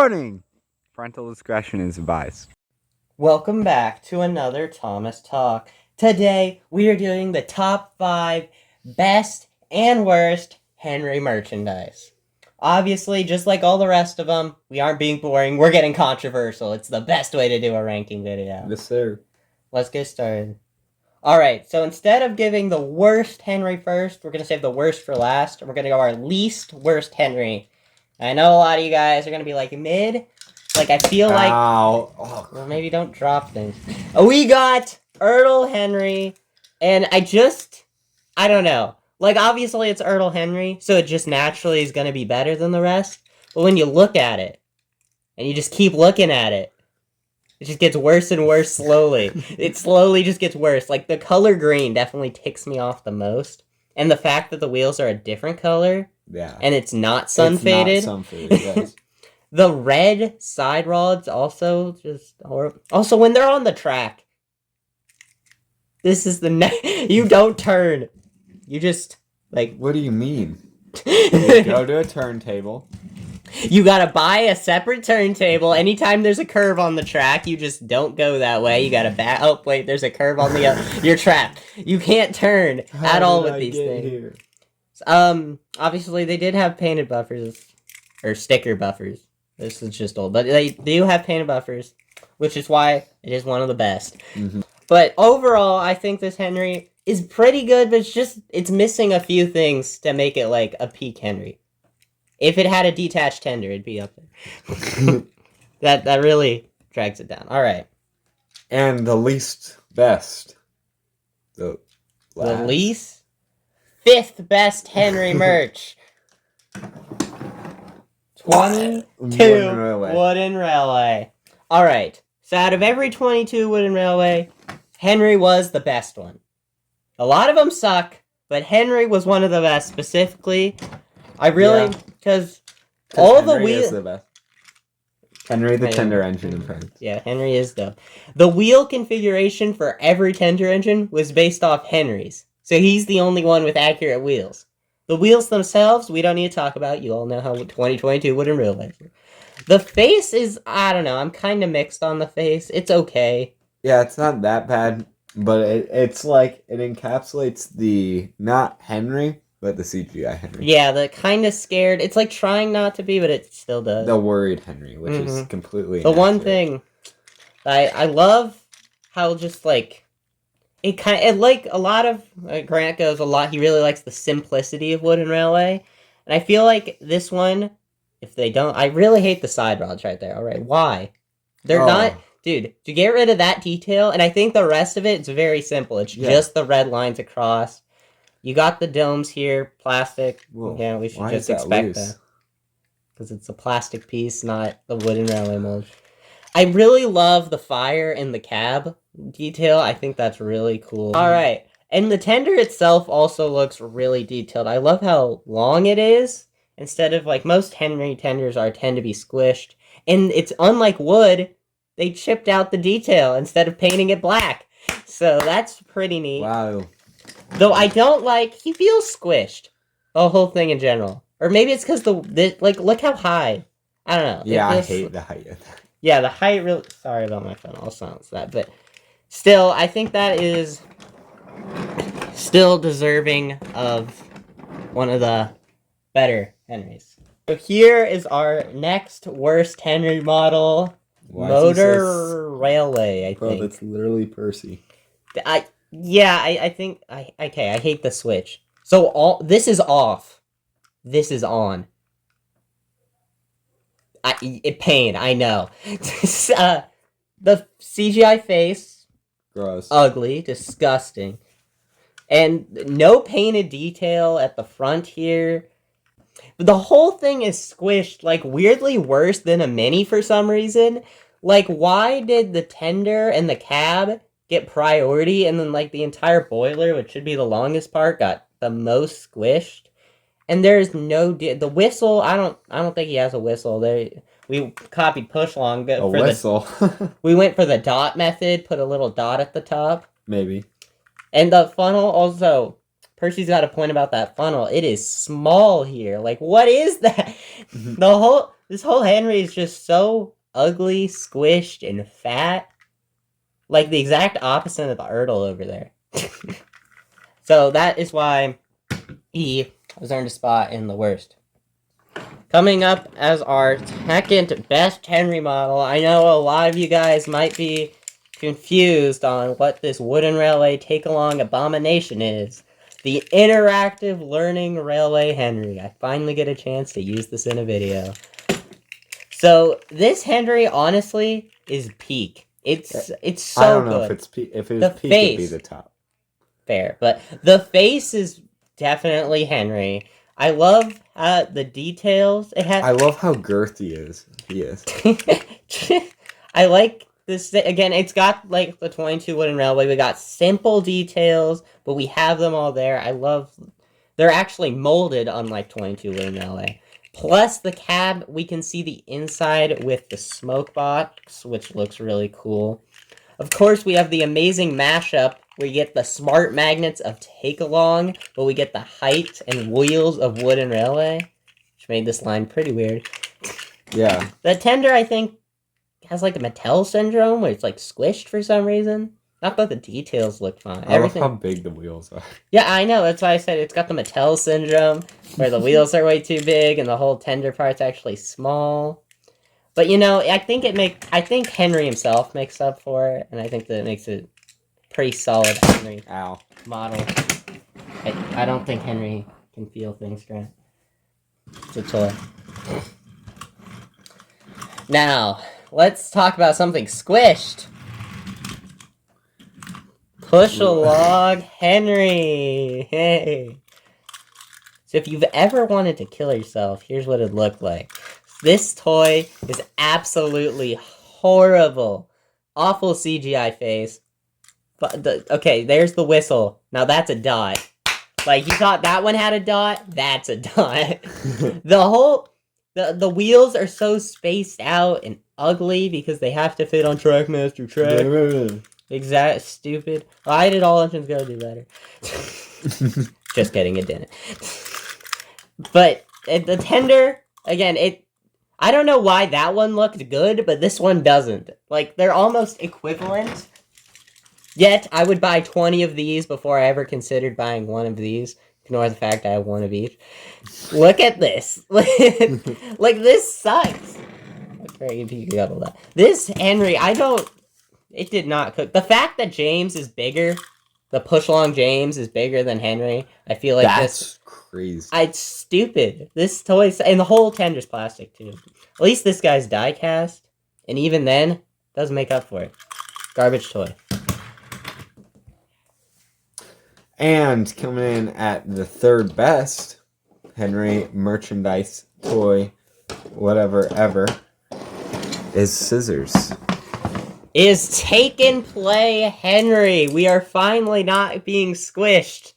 Warning! Parental discretion is advised. Welcome back to another Thomas Talk. Today, we are doing the top 5 best and worst Henry merchandise. Obviously, just like all the rest of them, we aren't being boring. We're getting controversial. It's the best way to do a ranking video. Yes, sir. Let's get started. Alright, so instead of giving the worst Henry first, we're going to save the worst for last, and we're going to go our least worst Henry. I know a lot of you guys are going to be like, mid? Like, I feel like... Ow. Oh, well, maybe don't drop things. We got Ertl Henry, and I don't know. Like, obviously it's Ertl Henry, so it just naturally is going to be better than the rest. But when you look at it, and you just keep looking at it, it just gets worse and worse slowly. It slowly just gets worse. Like, the color green definitely ticks me off the most. And the fact that the wheels are a different color. Yeah. And it's not sun-faded. It's not sun-faded, yes. The red side rods also just horrible. Also, when they're on the track, this is you don't turn. You just, like... What do you mean? You go to a turntable. You gotta buy a separate turntable. Anytime there's a curve on the track, you just don't go that way. You gotta back... Oh, wait, there's a curve on the... You're trapped. You can't turn at all with these things. Here? Obviously, they did have painted buffers. Or sticker buffers. This is just old. But they do have painted buffers, which is why it is one of the best. Mm-hmm. But overall, I think this Henry is pretty good, but it's missing a few things to make it like a peak Henry. If it had a detached tender, it'd be up there. that really drags it down. All right. And the least best. The least? 5th best Henry merch. 22 Wooden Railway. Alright, so out of every 22 Wooden Railway, Henry was the best one. A lot of them suck, but Henry was one of the best. Specifically, I really... Because all the wheels... the best. Henry the tender engine in France. Yeah, Henry is though. The wheel configuration for every tender engine was based off Henry's. So he's the only one with accurate wheels. The wheels themselves, we don't need to talk about. You all know how 2022 Wooden Railways were. The face is, I don't know, I'm kind of mixed on the face. It's okay. Yeah, it's not that bad, but it's like, it encapsulates the, not Henry, but the CGI Henry. Yeah, the kind of scared, it's like trying not to be, but it still does. The worried Henry, which is completely The one thing, I love how just like, it like a lot of Grant goes a lot. He really likes the simplicity of Wooden Railway, and I feel like this one, if they don't, I really hate the side rods right there. All right, why? They're not, dude. To get rid of that detail, and I think the rest of it's very simple. It's just the red lines across. You got the domes here, plastic. Whoa, yeah, we should just expect that because it's a plastic piece, not the Wooden Railway mold. I really love the fire in the cab detail. I think that's really cool. Alright, and the tender itself also looks really detailed. I love how long it is. Instead of, like, most Henry tenders tend to be squished. And it's unlike wood, they chipped out the detail instead of painting it black. So that's pretty neat. Wow. Though I don't like, he feels squished. The whole thing in general. Or maybe it's because like, look how high. I don't know. Yeah, I hate the height of that. Yeah, the height really... Sorry about my phone. I'll silence that. But still, I think that is still deserving of one of the better Henrys. So here is our next worst Henry model. Motor Railway, I think. Bro, that's literally Percy. I think... I hate the switch. So this is off. This is on. Pain, I know. The CGI face. Gross. Ugly. Disgusting. And no painted detail at the front here. But the whole thing is squished, like, weirdly worse than a Mini for some reason. Like, why did the tender and the cab get priority, and then, like, the entire boiler, which should be the longest part, got the most squished? And there's no... the whistle, I don't think he has a whistle. We copied push long. A whistle. We went for the dot method, put a little dot at the top. Maybe. And the funnel also... Percy's got a point about that funnel. It is small here. Like, what is that? This whole Henry is just so ugly, squished, and fat. Like the exact opposite of the Ertl over there. So that is why he has earned a spot in the worst. Coming up as our second best Henry model, I know a lot of you guys might be confused on what this wooden railway take-along abomination is. The interactive learning railway Henry. I finally get a chance to use this in a video. So this Henry, honestly, is peak. It's so I don't know good. if it was peak, it'd be the top. Fair, but the face is definitely Henry. I love the details it has. I love how girthy he is. I like this again. It's got like the 22 wooden railway. We got simple details, but we have them all there. I love. They're actually molded, unlike 22 wooden railway. Plus the cab, we can see the inside with the smoke box, which looks really cool. Of course, we have the amazing mashup. We get the smart magnets of take-along, but we get the height and wheels of wooden railway, which made this line pretty weird. Yeah. The tender, I think, has like a Mattel syndrome, where it's like squished for some reason. Not that the details look fine. I love how big the wheels are. Yeah, I know. That's why I said it's got the Mattel syndrome, where the wheels are way too big and the whole tender part's actually small. But you know, I think Henry himself makes up for it, and I think that it makes it pretty solid Henry model. I don't think Henry can feel things, Grant. It's a toy. Now, let's talk about something squished. Push a log Henry. Hey. So if you've ever wanted to kill yourself, here's what it looked like. This toy is absolutely horrible. Awful CGI face. But okay, there's the whistle. Now that's a dot. Like, you thought that one had a dot? That's a dot. The wheels are so spaced out and ugly because they have to fit on Trackmaster track. Exact stupid. Why did all engines go do better? Just kidding, it didn't. But the tender, again, I don't know why that one looked good, but this one doesn't. Like, they're almost equivalent. Yet, I would buy 20 of these before I ever considered buying one of these. Ignore the fact I have one of each. Look at this. Like, this sucks. This Henry, it did not cook. The fact that James is bigger, the push-along James is bigger than Henry, I feel like that's crazy. It's stupid. This toy, and the whole tender's plastic, too. At least this guy's die-cast, and even then, doesn't make up for it. Garbage toy. And coming in at the third best Henry merchandise toy, whatever ever, is scissors. Is Take and Play Henry. We are finally not being squished.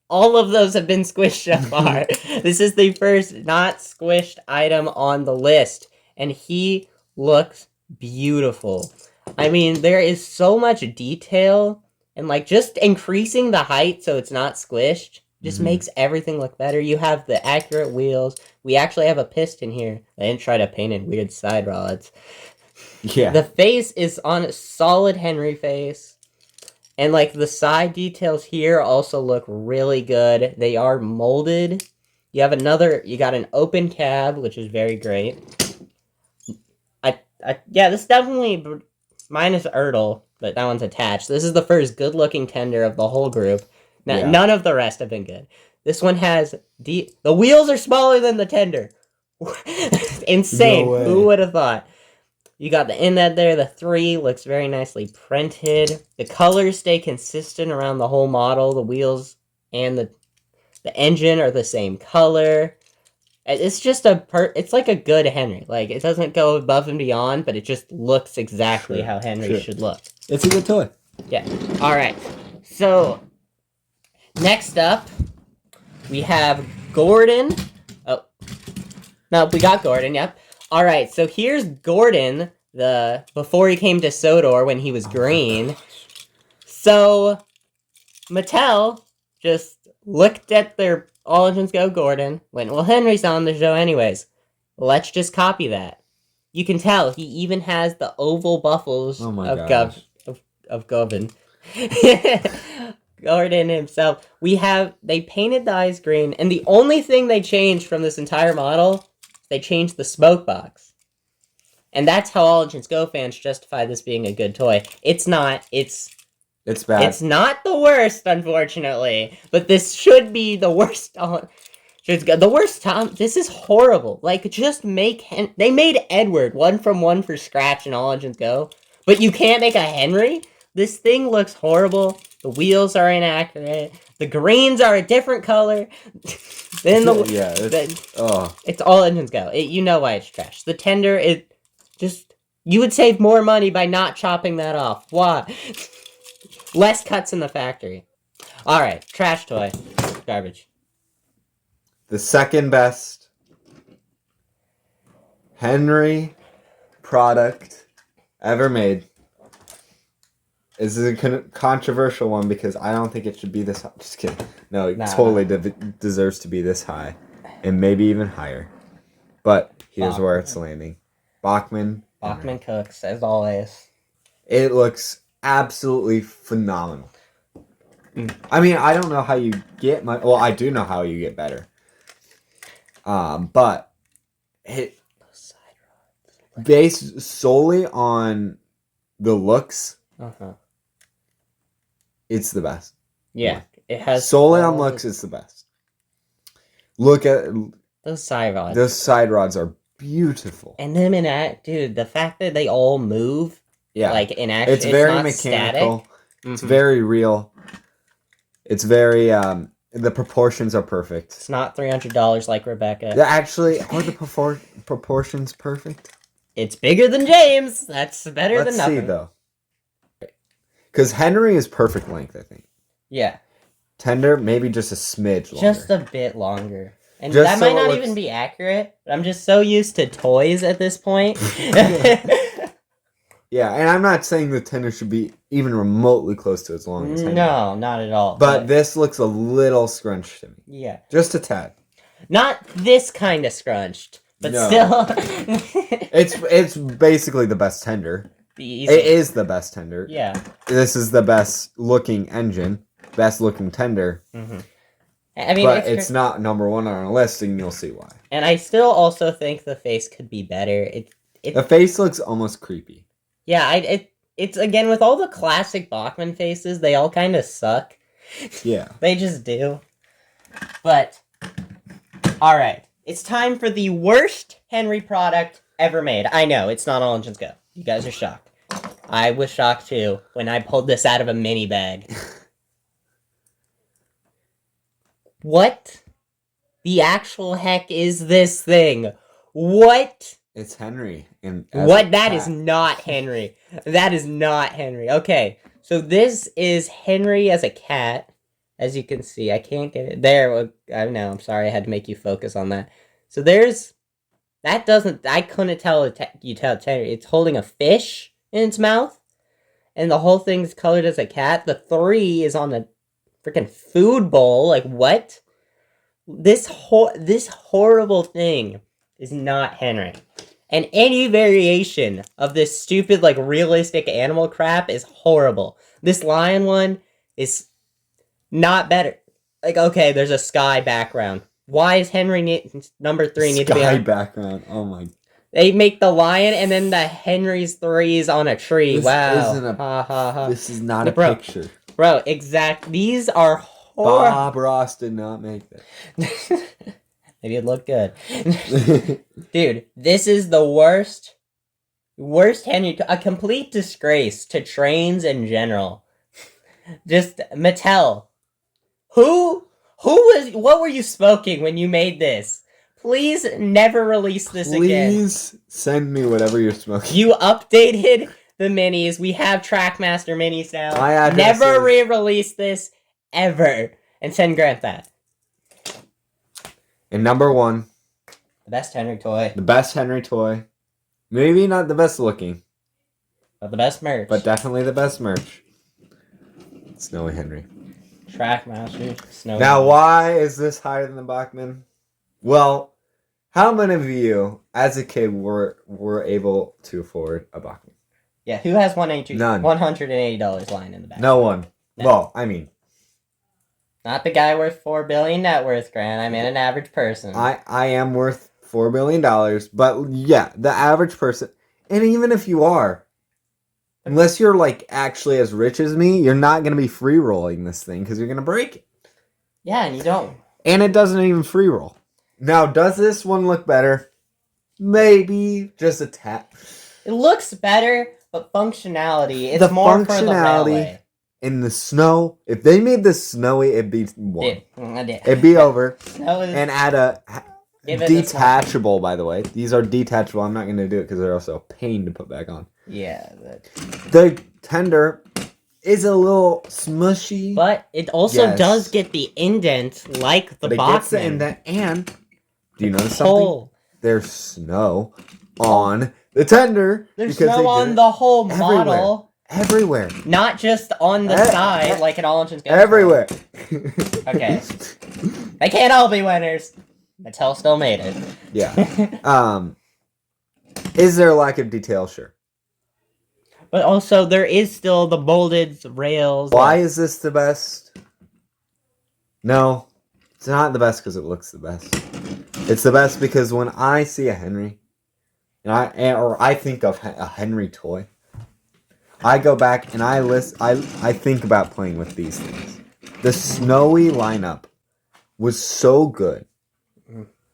All of those have been squished so far. This is the first not squished item on the list, and he looks beautiful. I mean, there is so much detail. And, like, just increasing the height so it's not squished just makes everything look better. You have the accurate wheels. We actually have a piston here. I didn't try to paint in weird side rods. Yeah. The face is on a solid Henry face. And, like, the side details here also look really good. They are molded. You got an open cab, which is very great. Yeah, this definitely, minus Ertl, but that one's attached. This is the first good-looking tender of the whole group. Now, yeah. None of the rest have been good. This one has the wheels are smaller than the tender. Insane. No, who would have thought? You got the inlet there. The 3 looks very nicely printed. The colors stay consistent around the whole model. The wheels and the engine are the same color. It's just it's like a good Henry. Like, it doesn't go above and beyond, but it just looks exactly how Henry should look. It's a good toy. Yeah. All right. So, next up, we have Gordon. Oh. No, we got Gordon, yep. All right, so here's Gordon, before he came to Sodor when he was green. So, Mattel just looked at their All Engines Go Gordon, went, well, Henry's on the show anyways. Let's just copy that. You can tell he even has the oval buffles Oh my of gosh. of Gordon. Gordon himself. They painted the eyes green, and the only thing they changed from this entire model, they changed the smoke box. And that's how all Legends Go fans justify this being a good toy. It's not. It's bad. It's not the worst, unfortunately, but this should be the worst. The worst time. This is horrible. Like, just make. They made Edward 1-from-1 for scratch in All Legends Go, but you can't make a Henry? This thing looks horrible. The wheels are inaccurate. The greens are a different color. Then it's All Legends Go. You know why it's trash. The tender is just. You would save more money by not chopping that off. Why? Less cuts in the factory. Alright, trash toy. Garbage. The second best Henry product ever made. This is a controversial one because I don't think it should be this high. Just kidding. No, it totally deserves to be this high. And maybe even higher. But here's where it's landing. Bachmann. Bachmann cooks, as always. It looks absolutely phenomenal. I mean, I don't know how you get well, I do know how you get better. But it based solely on the looks, it's the best. Yeah, it has solely on looks. It's the best. Look at those side rods. Those side rods are beautiful, and them dude. The fact that they all move, like in action, it's very not mechanical. Static. It's very real. It's very the proportions are perfect. It's not $300 like Rebecca. Actually, are the proportions perfect? It's bigger than James. That's better than nothing. Let's see, though. Because Henry is perfect length, I think. Yeah. Tender, maybe just a smidge longer. Just a bit longer. And that might not even be accurate. But I'm just so used to toys at this point. Yeah, and I'm not saying the tender should be even remotely close to as long as Henry. No, not at all. But this looks a little scrunched to me. Yeah. Just a tad. Not this kind of scrunched, but still. It's basically the best tender. It is the best tender. Yeah. This is the best looking engine, best looking tender. Mm-hmm. I mean, but it's not number one on our list, and you'll see why. And I still also think the face could be better. The face looks almost creepy. Yeah, it's again with all the classic Bachmann faces, they all kind of suck. Yeah. They just do. But all right, it's time for the worst Henry product ever made. I know, it's not All Engines Go. You guys are shocked. I was shocked too when I pulled this out of a mini bag. What the actual heck is this thing? What? It's Henry. That is not Henry. That is not Henry. Okay, so this is Henry as a cat. As you can see, I can't get it. There, I know, I'm sorry, I had to make you focus on that. So there's... That doesn't... I couldn't tell you tell it's Henry. It's holding a fish in its mouth. And the whole thing's colored as a cat. The 3 is on the freaking food bowl. Like, what? This horrible thing is not Henry. And any variation of this stupid, like, realistic animal crap is horrible. This lion one is not better. Like, okay, there's a sky background. Why is Henry number 3 need to be on... Sky background, oh my... They make the lion and then the Henry's 3's on a tree. Wow. This is not a picture. Bro, These are horrible. Bob Ross did not make that. Maybe it looked good. Dude, this is the worst Henry... A complete disgrace to trains in general. Just Mattel. What were you smoking when you made this? Please never release this again. Please send me whatever you're smoking. You updated the minis. We have Trackmaster minis now. Never re-release this ever. And send Grant that. And number 1. The best Henry toy. The best Henry toy. Maybe not the best looking. But the best merch. But definitely the best merch. Snowy Henry. Trackmaster. Snowy Now, Henry. why is this higher than the Bachmann? Well, How many of you, as a kid, were able to afford a Bachmann? Yeah, who has None. $180 lying in the back? No one. No. Well, I mean, not the guy worth $4 billion net worth, Grant. I mean an average person. I am worth $4 billion, but yeah, the average person, and even if you are, unless you're like actually as rich as me, you're not gonna be free rolling this thing because you're gonna break it. Yeah, and you don't. And it doesn't even free roll. Now, does this one look better? Maybe just a tap. It looks better, but functionality, it's The more for the functionality railway. in the snow, if they made this snowy, it'd be one. I did. It'd be over. Snow is, And add a Give it this detachable, by the way. These are detachable. I'm not going to do it because they're also a pain to put back on. yeah, The tender is a little smushy. but it also Yes. does get the indent like the But it gets the Bachmann. indent. And do you notice Hole. something? There's snow on the tender. There's because snow they on did it the whole everywhere. model, Everywhere. not just on the side like an all-engine gun. Everywhere. Okay. They can't all be winners. Mattel still made it. Yeah. Is there a lack of detail? Sure. But also, there is still the molded rails. Why is this the best? No, it's not the best because it looks the best. It's the best because when I see a Henry, or I think of a Henry toy, I go back and I think about playing with these things. The snowy lineup was so good.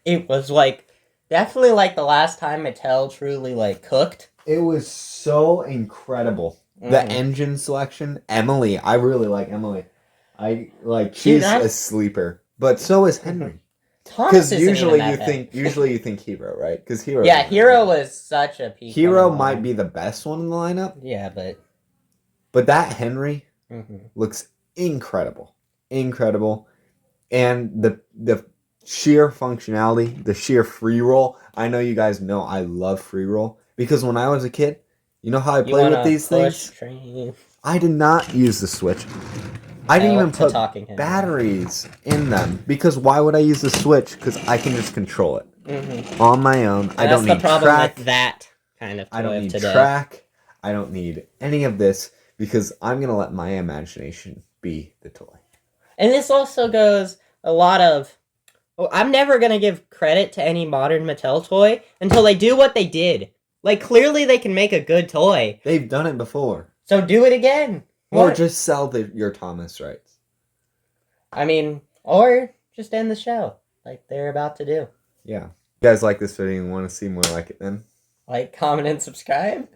It was like definitely like the last time Mattel truly like cooked. It was so incredible. The engine selection, Emily. I really like Emily. She's a sleeper, but so is Henry. Because usually you think Hero, right? Because Hero. Yeah, Hero was such a peak. Hero might be the best one in the lineup. Yeah, but that Henry looks incredible, and the sheer functionality, the sheer free roll. I know you guys know I love free roll because when I was a kid, you know how I played with these things. I did not use the Switch. I didn't even put batteries in them because why would I use the Switch? Because I can just control it on my own. I don't need that's the problem track. with that kind of toy. I don't need today. track. I don't need any of this because I'm gonna let my imagination be the toy. And this also goes a lot of. Well, I'm never gonna give credit to any modern Mattel toy until they do what they did. Like clearly they can make a good toy. They've done it before. So do it again. Or just sell your Thomas rights. I mean, or just end the show like they're about to do. Yeah. If you guys like this video and want to see more like it then? Like, comment, and subscribe.